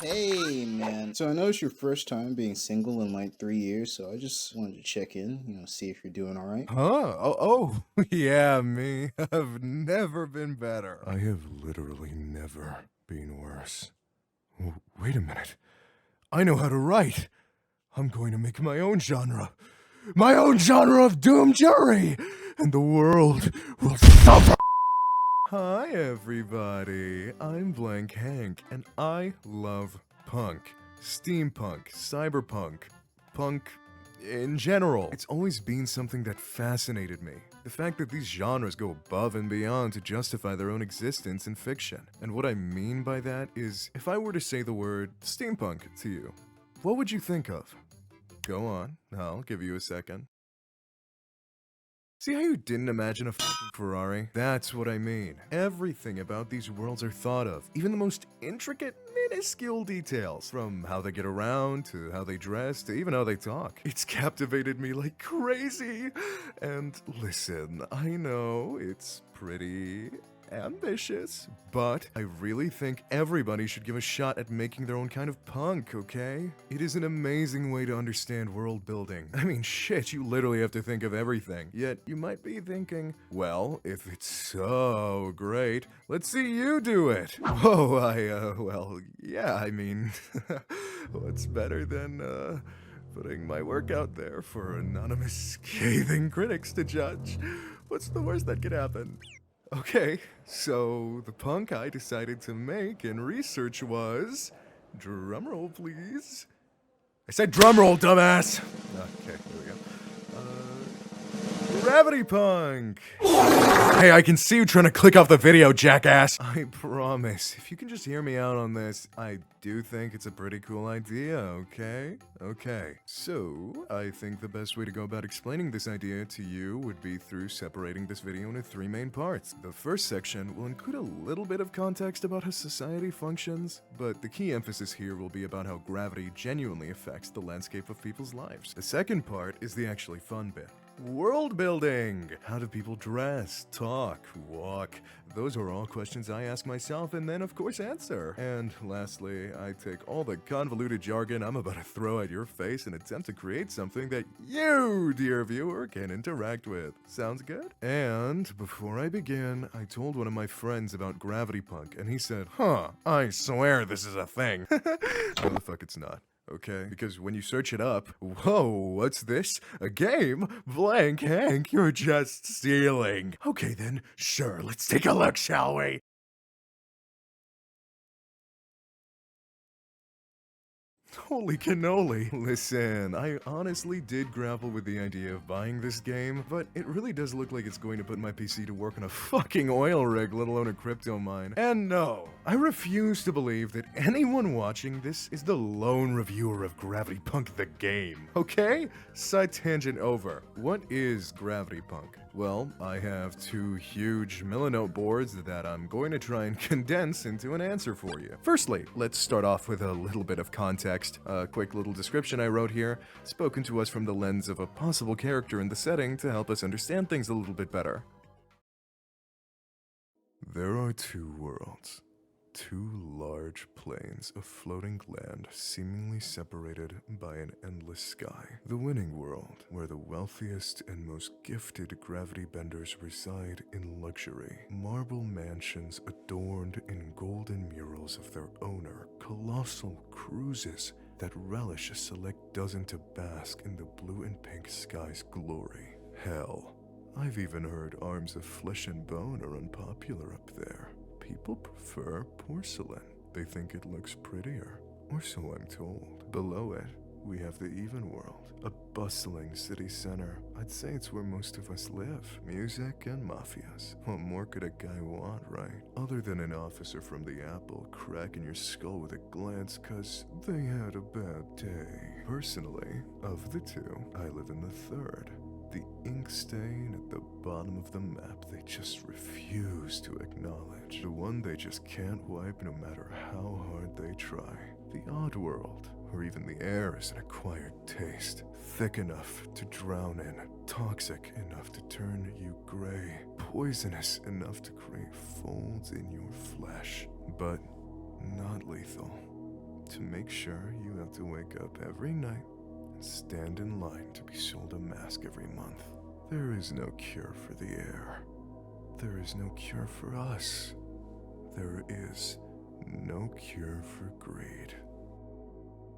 Hey, man. So I know it's your first time being single in like 3 years, so I just wanted to check in, see if you're doing all right. Huh? Yeah, me. I've never been better. I have literally never been worse. Wait a minute. I know how to write. I'm going to make my own genre. My own genre of Doom Jury! And the world will suffer! Hi, everybody. I'm Blank Hank, and I love punk. Steampunk, cyberpunk, punk in general. It's always been something that fascinated me. The fact that these genres go above and beyond to justify their own existence in fiction. And what I mean by that is, if I were to say the word steampunk to you, what would you think of? Go on, I'll give you a second. See how you didn't imagine a fucking Ferrari? That's what I mean. Everything about these worlds are thought of, even the most intricate, minuscule details. From how they get around, to how they dress, to even how they talk. It's captivated me like crazy. And listen, I know it's pretty ambitious, but I really think everybody should give a shot at making their own kind of punk, okay? It is an amazing way to understand world building. I mean, shit, you literally have to think of everything. Yet, you might be thinking, well, if it's so great, let's see you do it. Well, yeah, I mean, what's better than, putting my work out there for anonymous scathing critics to judge? What's the worst that could happen? Okay, so the punk I decided to make and research was... Drumroll, please. I said drumroll, dumbass! Okay, here we go. Gravity Punk! Hey, I can see you trying to click off the video, jackass! I promise, if you can just hear me out on this, I do think it's a pretty cool idea, okay? Okay, so I think the best way to go about explaining this idea to you would be through separating this video into three main parts. The first section will include a little bit of context about how society functions, but the key emphasis here will be about how gravity genuinely affects the landscape of people's lives. The second part is the actually fun bit. World building! How do people dress, talk, walk? Those are all questions I ask myself and then of course answer. And lastly, I take all the convoluted jargon I'm about to throw at your face and attempt to create something that you, dear viewer, can interact with. Sounds good? And before I begin, I told one of my friends about Gravity Punk and he said, "Huh, I swear this is a thing." No, the fuck it's not. Okay? Because when you search it up, whoa, what's this? A game? Blank Hank, you're just stealing. Okay then, sure, let's take a look, shall we? Holy cannoli. Listen, I honestly did grapple with the idea of buying this game, but it really does look like it's going to put my PC to work on a fucking oil rig, let alone a crypto mine. And no, I refuse to believe that anyone watching this is the lone reviewer of Gravity Punk the game, okay? Side tangent over. What is Gravity Punk? Well, I have two huge Milanote boards that I'm going to try and condense into an answer for you. Firstly, let's start off with a little bit of context. A quick little description I wrote here, spoken to us from the lens of a possible character in the setting to help us understand things a little bit better. There are two worlds. Two large plains of floating land seemingly separated by an endless sky. The winning world, where the wealthiest and most gifted gravity benders reside in luxury. Marble mansions adorned in golden murals of their owner. Colossal cruises that relish a select dozen to bask in the blue and pink sky's glory. Hell, I've even heard arms of flesh and bone are unpopular up there. People prefer porcelain. They think it looks prettier, or so I'm told. Below it, we have the even world, a bustling city center. I'd say it's where most of us live. Music and mafias. What more could a guy want, right? Other than an officer from the Apple cracking your skull with a glance cause they had a bad day. Personally, of the two, I live in the third. The ink stain at the bottom of the map they just refuse to acknowledge. The one they just can't wipe no matter how hard they try. The odd world, where even the air is an acquired taste. Thick enough to drown in, toxic enough to turn you gray, poisonous enough to create folds in your flesh, but not lethal. to make sure you have to wake up every night and stand in line to be sold a mask every month. There is no cure for the air. There is no cure for us. There is no cure for greed.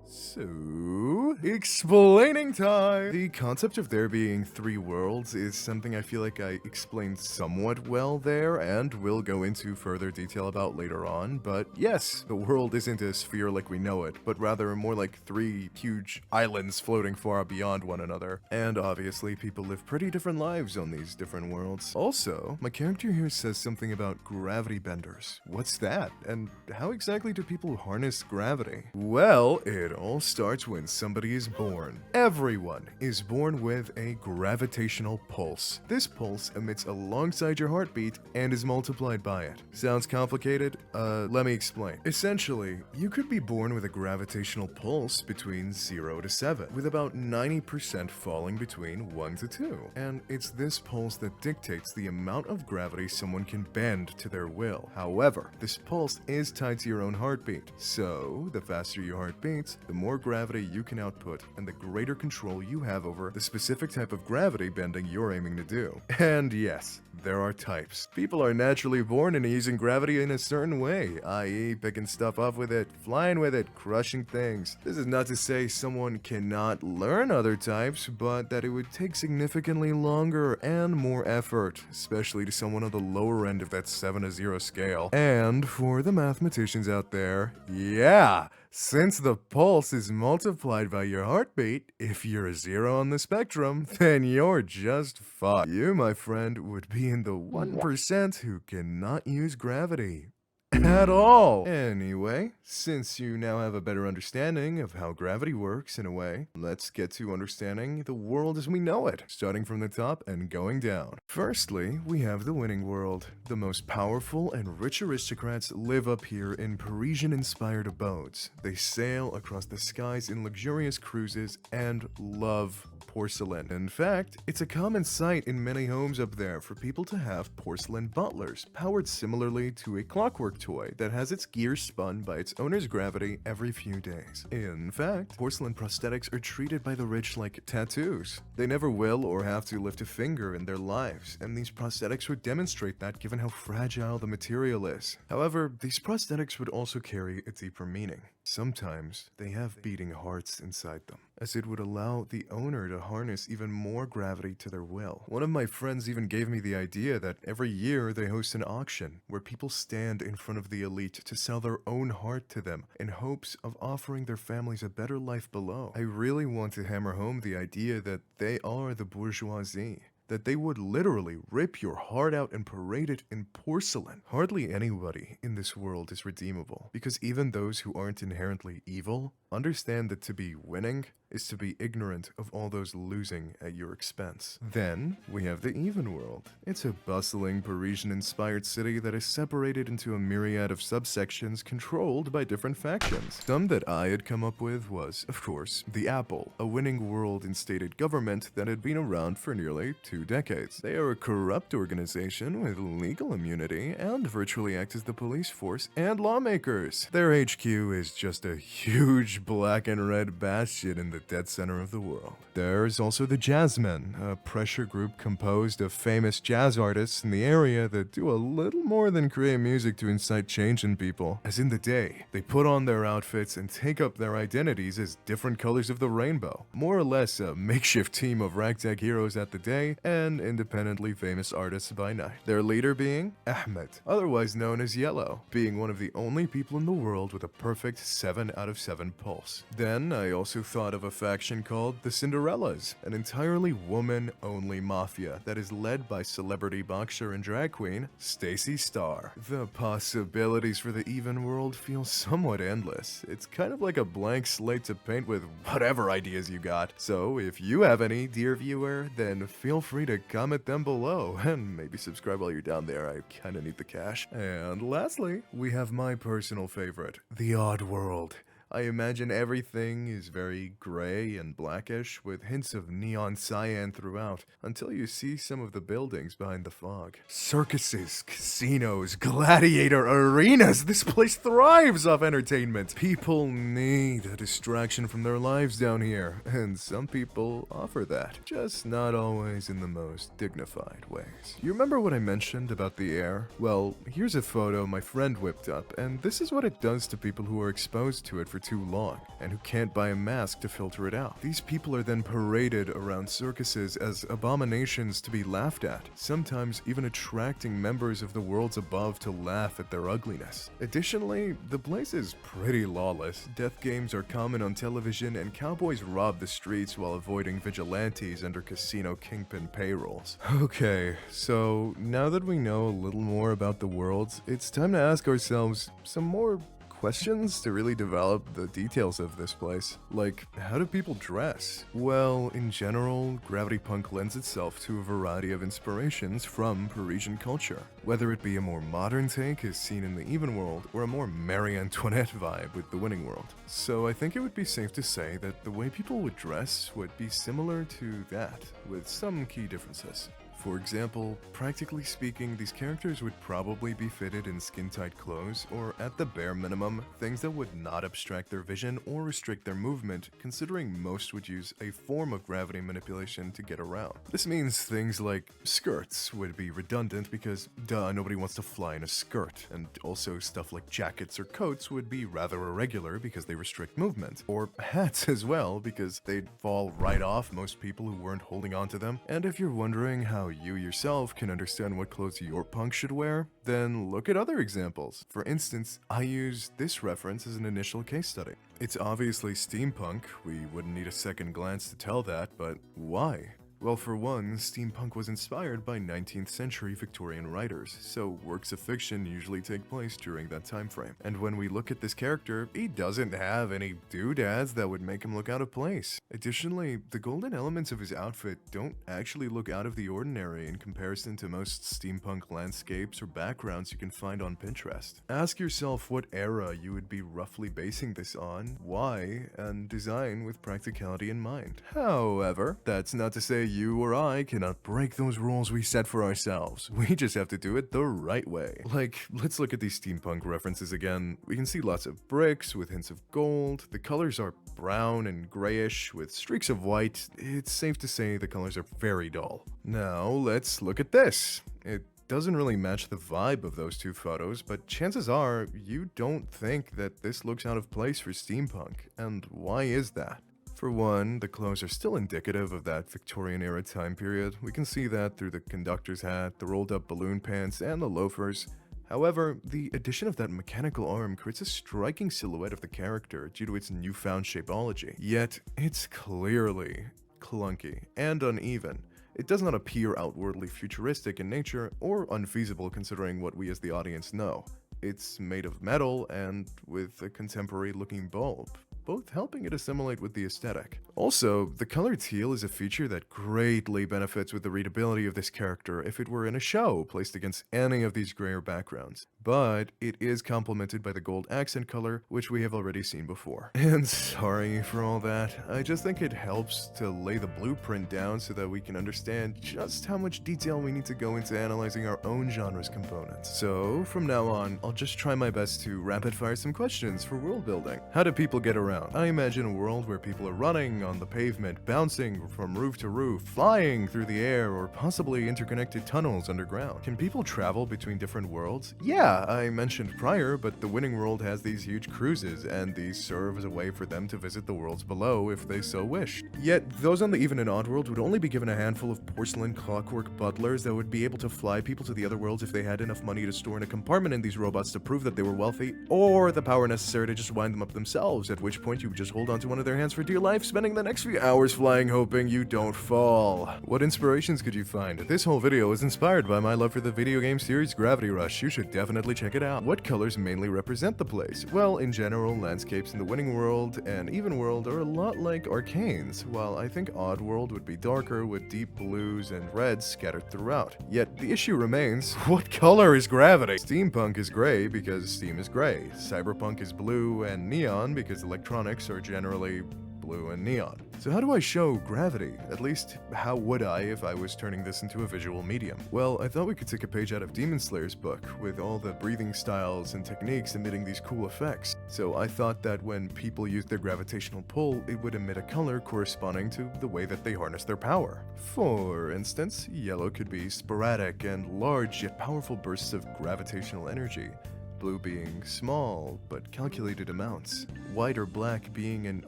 So, explaining time! The concept of there being 3 worlds is something I feel like I explained somewhat well there, and will go into further detail about later on, but yes, the world isn't a sphere like we know it, but rather more like 3 huge islands floating far beyond one another. And obviously, people live pretty different lives on these different worlds. Also, my character here says something about gravity benders. What's that? And how exactly do people harness gravity? Well, it all starts when somebody is born. Everyone is born with a gravitational pulse. This pulse emits alongside your heartbeat and is multiplied by it. Sounds complicated? Let me explain. Essentially, you could be born with a gravitational pulse between 0 to 7, with about 90% falling between 1 to 2. And it's this pulse that dictates the amount of gravity someone can bend to their will. However, this pulse is tied to your own heartbeat. So, the faster your heart beats, the more gravity you can output and the greater control you have over the specific type of gravity bending you're aiming to do. And yes, there are types. People are naturally born into using gravity in a certain way, i.e. picking stuff up with it, flying with it, crushing things. This is not to say someone cannot learn other types, but that it would take significantly longer and more effort, especially to someone on the lower end of that 7 to 0 scale. And for the mathematicians out there, yeah! Since the pulse is multiplied by your heartbeat, if you're a 0 on the spectrum, then you're just fucked. You, my friend, would be in the 1% who cannot use gravity at all. Anyway, since you now have a better understanding of how gravity works in a way, let's get to understanding the world as we know it, starting from the top and going down. Firstly, we have the winning world. The most powerful and rich aristocrats live up here in Parisian-inspired abodes. They sail across the skies in luxurious cruises and love porcelain. In fact, it's a common sight in many homes up there for people to have porcelain butlers, powered similarly to a clockwork toy that has its gears spun by its owner's gravity every few days. In fact, porcelain prosthetics are treated by the rich like tattoos. They never will or have to lift a finger in their lives, and these prosthetics would demonstrate that given how fragile the material is. However, these prosthetics would also carry a deeper meaning. Sometimes they have beating hearts inside them, as it would allow the owner to harness even more gravity to their will. One of my friends even gave me the idea that every year they host an auction where people stand in front of the elite to sell their own heart to them in hopes of offering their families a better life below. I really want to hammer home the idea that they are the bourgeoisie. That they would literally rip your heart out and parade it in porcelain. Hardly anybody in this world is redeemable, because even those who aren't inherently evil understand that to be winning is to be ignorant of all those losing at your expense. Then, we have the even world. It's a bustling Parisian-inspired city that is separated into a myriad of subsections controlled by different factions. Some that I had come up with was, of course, the Apple, a winning world-instated government that had been around for nearly 2 decades. They are a corrupt organization with legal immunity and virtually act as the police force and lawmakers. Their HQ is just a huge black and red bastion in the dead center of the world. There's also the Jazzmen, a pressure group composed of famous jazz artists in the area that do a little more than create music to incite change in people. As in the day, they put on their outfits and take up their identities as different colors of the rainbow. More or less a makeshift team of ragtag heroes at the day and independently famous artists by night. Their leader being Ahmed, otherwise known as Yellow, being one of the only people in the world with a perfect 7 out of 7 pulse. Then I also thought of a faction called the Cinderellas, an entirely woman-only mafia that is led by celebrity boxer and drag queen Stacey Starr. The possibilities for the even world feel somewhat endless. It's kind of like a blank slate to paint with whatever ideas you got. So if you have any, dear viewer, then feel free to comment them below and maybe subscribe while you're down there. I kinda need the cash. And lastly, we have my personal favorite, the Odd World. I imagine everything is very gray and blackish with hints of neon cyan throughout until you see some of the buildings behind the fog. Circuses, casinos, gladiator arenas. This place thrives off entertainment. People need a distraction from their lives down here, and some people offer that, just not always in the most dignified ways. You remember what I mentioned about the air? Well, here's a photo my friend whipped up, and this is what it does to people who are exposed to it for too long, and who can't buy a mask to filter it out. These people are then paraded around circuses as abominations to be laughed at, sometimes even attracting members of the worlds above to laugh at their ugliness. Additionally, the place is pretty lawless. Death games are common on television, and cowboys rob the streets while avoiding vigilantes under casino kingpin payrolls. Okay, so now that we know a little more about the worlds, it's time to ask ourselves some more questions to really develop the details of this place. Like, how do people dress? Well, in general, gravity punk lends itself to a variety of inspirations from Parisian culture, whether it be a more modern take as seen in the Even World, or a more Marie Antoinette vibe with the Winning World. So I think it would be safe to say that the way people would dress would be similar to that, with some key differences. For example, practically speaking, these characters would probably be fitted in skin-tight clothes, or at the bare minimum, things that would not obstruct their vision or restrict their movement, considering most would use a form of gravity manipulation to get around. This means things like skirts would be redundant because, duh, nobody wants to fly in a skirt, and also stuff like jackets or coats would be rather irregular because they restrict movement, or hats as well because they'd fall right off most people who weren't holding onto them. And if you're wondering how you yourself can understand what clothes your punk should wear, then look at other examples. For instance, I use this reference as an initial case study. It's obviously steampunk, we wouldn't need a second glance to tell that, but why? Well, for one, steampunk was inspired by 19th century Victorian writers, so works of fiction usually take place during that time frame. And when we look at this character, he doesn't have any doodads that would make him look out of place. Additionally, the golden elements of his outfit don't actually look out of the ordinary in comparison to most steampunk landscapes or backgrounds you can find on Pinterest. Ask yourself what era you would be roughly basing this on, why, and design with practicality in mind. However, that's not to say you or I cannot break those rules we set for ourselves. We just have to do it the right way. Like, let's look at these steampunk references again. We can see lots of bricks with hints of gold. The colors are brown and grayish with streaks of white. It's safe to say the colors are very dull. Now, let's look at this. It doesn't really match the vibe of those two photos, but chances are you don't think that this looks out of place for steampunk. And why is that? For one, the clothes are still indicative of that Victorian-era time period. We can see that through the conductor's hat, the rolled-up balloon pants, and the loafers. However, the addition of that mechanical arm creates a striking silhouette of the character due to its newfound shapeology. Yet, it's clearly clunky and uneven. It does not appear outwardly futuristic in nature or unfeasible considering what we as the audience know. It's made of metal and with a contemporary-looking bulb, both helping it assimilate with the aesthetic. Also, the color teal is a feature that greatly benefits with the readability of this character if it were in a show placed against any of these grayer backgrounds. But it is complemented by the gold accent color, which we have already seen before. And sorry for all that, I just think it helps to lay the blueprint down so that we can understand just how much detail we need to go into analyzing our own genre's components. So, from now on, I'll just try my best to rapid fire some questions for world building. How do people get around? I imagine a world where people are running on the pavement, bouncing from roof to roof, flying through the air, or possibly interconnected tunnels underground. Can people travel between different worlds? Yeah, I mentioned prior, but the Winning World has these huge cruises, and these serve as a way for them to visit the worlds below if they so wish. Yet, those on the Even and Odd World would only be given a handful of porcelain clockwork butlers that would be able to fly people to the other worlds if they had enough money to store in a compartment in these robots to prove that they were wealthy, or the power necessary to just wind them up themselves, at which which point you just hold onto one of their hands for dear life, spending the next few hours flying hoping you don't fall. What inspirations could you find? This whole video was inspired by my love for the video game series Gravity Rush. You should definitely check it out. What colors mainly represent the place? Well, in general, landscapes in the Winning World and Even World are a lot like Arcane's, while I think Odd World would be darker with deep blues and reds scattered throughout. Yet the issue remains, what color is Gravity? Steampunk is gray because steam is gray. Cyberpunk is blue and neon because electronics are generally blue and neon. So how do I show gravity? At least, how would I if I was turning this into a visual medium? Well, I thought we could take a page out of Demon Slayer's book, with all the breathing styles and techniques emitting these cool effects. So I thought that when people use their gravitational pull, it would emit a color corresponding to the way that they harness their power. For instance, yellow could be sporadic and large yet powerful bursts of gravitational energy. Blue being small, but calculated amounts. White or black being an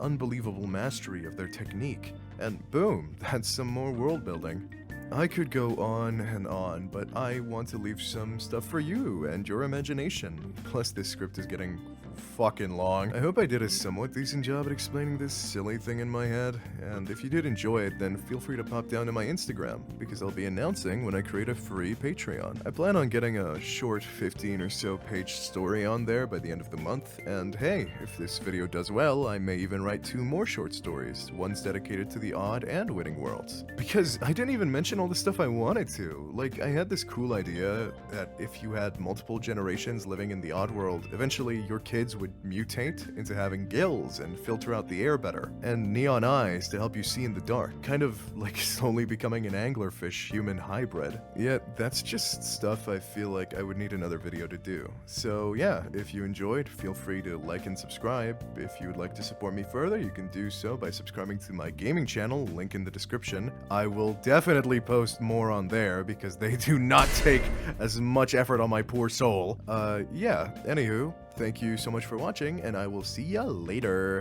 unbelievable mastery of their technique. And boom, that's some more world building. I could go on, but I want to leave some stuff for you and your imagination. Plus, this script is getting fucking long. I hope I did a somewhat decent job at explaining this silly thing in my head, and if you did enjoy it, then feel free to pop down to my Instagram, because I'll be announcing when I create a free Patreon. I plan on getting a short 15 or so page story on there by the end of the month, and hey, if this video does well, I may even write 2 more short stories, ones dedicated to the Odd and Winning Worlds. Because I didn't even mention all the stuff I wanted to. Like, I had this cool idea that if you had multiple generations living in the Odd World, eventually your kids would mutate into having gills and filter out the air better, and neon eyes to help you see in the dark, kind of like slowly becoming an anglerfish human hybrid. Yet that's just stuff I feel like I would need another video to do. So yeah, if you enjoyed, feel free to like and subscribe. If you would like to support me further, you can do so by subscribing to my gaming channel, link in the description. I will definitely post more on there because they do not take as much effort on my poor soul. Yeah, anywho, thank you so much for watching, and I will see ya later.